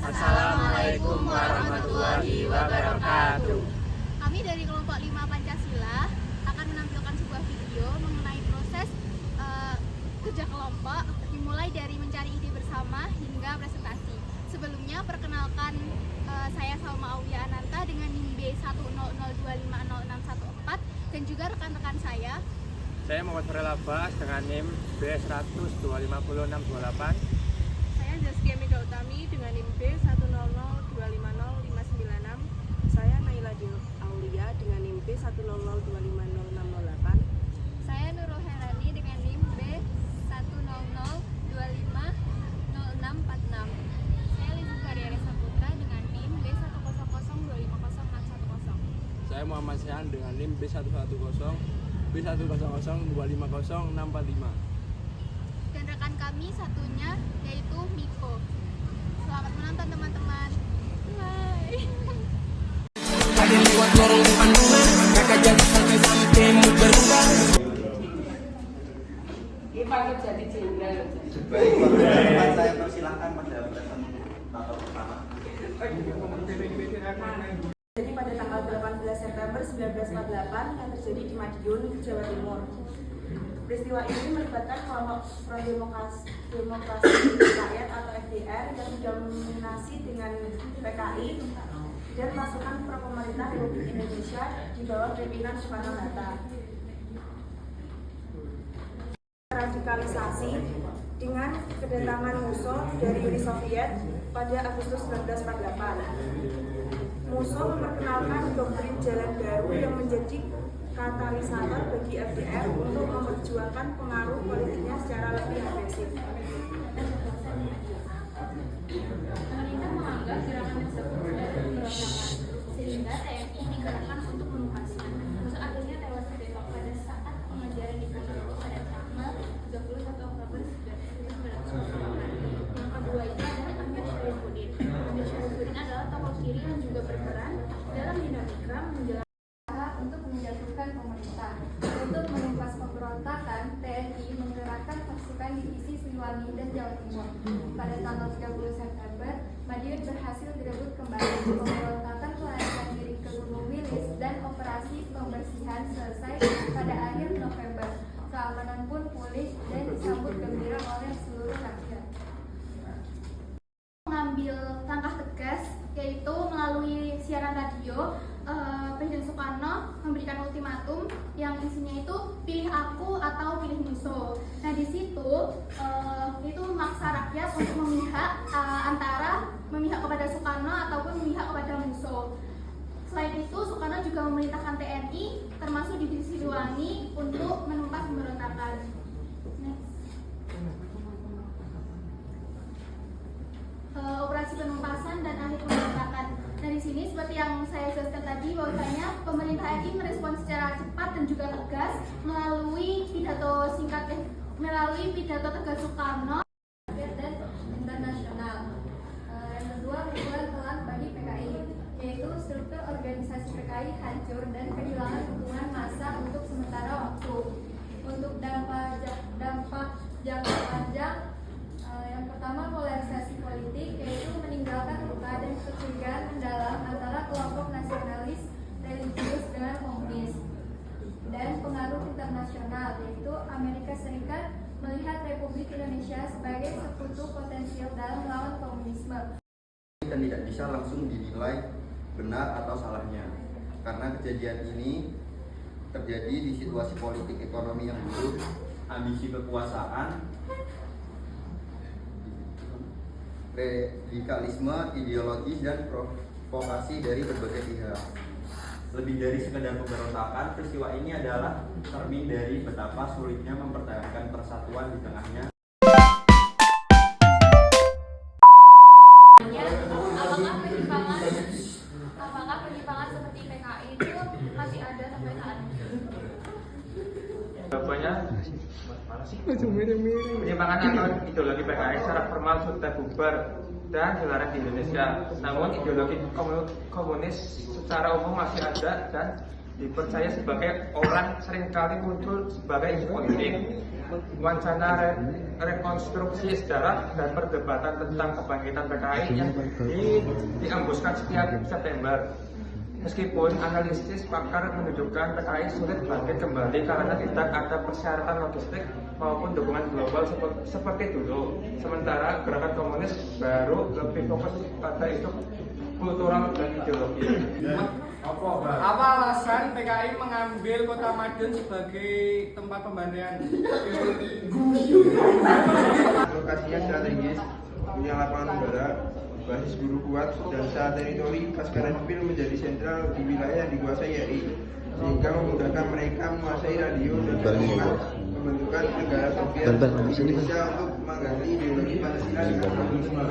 Assalamualaikum warahmatullahi wabarakatuh. Kami dari kelompok 5 Pancasila akan menampilkan sebuah video mengenai proses kerja kelompok dimulai dari mencari ide bersama hingga presentasi. Sebelumnya perkenalkan saya Salma Aulia Ananta dengan NIM B100250614 dan juga rekan-rekan saya. Saya Muhammad Farel Abbas dengan NIM B100250628. Saya Zaskia Mega Utami dengan NIM B100250596. Saya Naila Aulia dengan NIM B100250608. Saya Nurul Herani dengan NIM B100250646. Saya Lizu Karyari Saputra dengan NIM B100250610. Saya Muhammad Sehan dengan NIM B100250645. Dan rekan kami satunya yaitu Miko. Selamat menonton teman-teman. Bye. Baik, pertama saya persilahkan pada presentator pertama. Jadi pada tanggal 18 September 1948 yang terjadi di Madiun, Jawa Timur. Peristiwa ini melibatkan kelompok Front Demokrasi Rakyat atau FDR yang didominasi dengan PKI dan pasukan pro pemerintah Republik Indonesia di bawah pimpinan Soekarno-Hatta. Radikalisasi dengan kedatangan musuh dari Uni Soviet pada Agustus 1948. Musuh memperkenalkan doktrin jalan baru yang menjadi katalisator bagi FDR untuk memperjuangkan pengaruh politiknya secara lebih agresif. Pemerintah menganggap gerakan tersebut sudah berontakan, sehingga TNI digerakkan untuk menuntaskan. Musuh akhirnya tewas ditembak pada saat pengejaran di Ponorogo pada tanggal 31 Oktober 1948. Yang kedua itu adalah Amir Syarifuddin. Amir Syarifuddin adalah tokoh kiri yang juga berperan dalam dinamika menjelaskan untuk menjatuhkan pemerintah. Untuk menumpas pemberontakan, TNI menggerakkan pasukan divisi Siliwangi dan Jawa Timur. Pada tanggal 30 September, Madiun berhasil direbut kembali. Pemberontakan melarikan diri ke Gunung Wilis dan operasi pembersihan selesai pada akhir November. Keamanan pun pulih dan disambut gembira oleh seluruh rakyat. Mengambil langkah tegas yaitu melalui siaran radio, Presiden Soekarno memberikan ultimatum yang isinya itu pilih aku atau pilih musuh. Nah di situ itu memaksa rakyat untuk memihak antara memihak kepada Soekarno ataupun memihak kepada musuh. Selain itu Soekarno juga memerintahkan TNI termasuk divisi Siliwangi untuk menumpas pemberontakan. Operasi penumpasan dan akhir pemberontakan. Nah di sini seperti yang saya jelaskan tadi bahwasanya pemerintah RI merespon secara cepat dan juga tegas melalui pidato tegas Soekarno dan internasional. Yang kedua merupakan kelam bagi PKI, yaitu struktur organisasi PKI hancur dan kehilangan dukungan massa untuk sementara waktu. Untuk dampak jangka panjang, yang pertama polarisasi politik, yaitu meninggalkan luka dan kecurigaan mendalam antara kelompok nasionalis religius dengan komunis. Dan pengaruh internasional, yaitu Amerika Serikat melihat Republik Indonesia sebagai sekutu potensial dalam melawan komunisme. Dan tidak bisa langsung dinilai benar atau salahnya, karena kejadian ini terjadi di situasi politik ekonomi yang buruk, ambisi kekuasaan, radikalisme ideologis dan provokasi dari berbagai pihak. Lebih dari sekedar pemberontakan, peristiwa ini adalah cermin dari betapa sulitnya mempertahankan persatuan di tengahnya. Apakah penyimpangan seperti PKI itu masih ada sampai saat ini? Jawabannya penyimpangan atau ideologi PKI secara formal sudah bubar dan dilarang di Indonesia. Namun ideologi komunis secara umum masih ada dan dipercaya sebagai orang seringkali muncul sebagai isu politik. wacana rekonstruksi sejarah dan perdebatan tentang kebangkitan PKI yang dihembuskan setiap September. Meskipun analisis pakar menunjukkan PKI sulit bangkit kembali karena tidak ada persyaratan logistik maupun dukungan global seperti dulu. Sementara gerakan komunis baru lebih fokus pada isu kultural dan ideologi. Apa alasan PKI mengambil Kota Madiun sebagai tempat pembantaian? Lokasinya strategis, punya lapangan udara, basis guru kuat, dan secara teritori Laskar Sipil menjadi sentral di wilayah yang dikuasai RI, sehingga memudahkan mereka menguasai radio dan television, membentukkan negara Soviet Indonesia untuk menggali ideologi Pancasila di komunisme.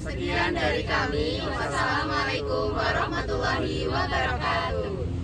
Sekian dari kami. Wassalamualaikum warahmatullahi wabarakatuh.